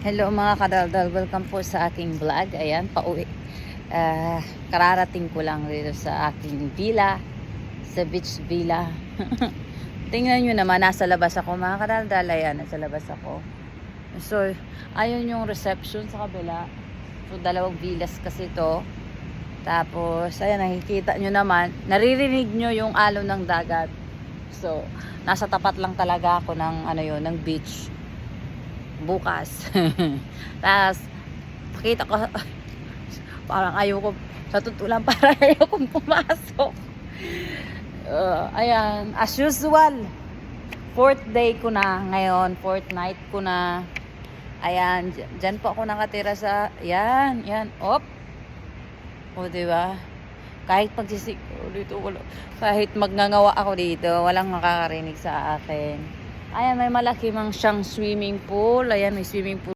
Hello mga kadaldal, welcome po sa aking vlog. Ayan, pauwi. Kararating ko lang dito sa aking villa, sa beach villa. Tingnan nyo naman, nasa labas ako mga kadaldal. Ayan, nasa labas ako. So, ayun yung reception sa kabila. So, dalawang villas kasi to. Tapos, ayan, nakikita nyo naman, naririnig nyo yung alon ng dagat. So, nasa tapat lang talaga ako ng, ng beach. Bukas. Tapos, pakita ko, parang ayoko, sa totoo lang, parang ayokong pumasok. Ayan, as usual, fourth day ko na ngayon, fourth night ko na. Ayan, dyan po ako nakatira sa, yan, op. O, diba? Kahit pagsisik, dito, kahit magngangawa ako dito, walang makakarinig sa akin. Ayan, may malaki mang siyang swimming pool. Ayan, may swimming pool.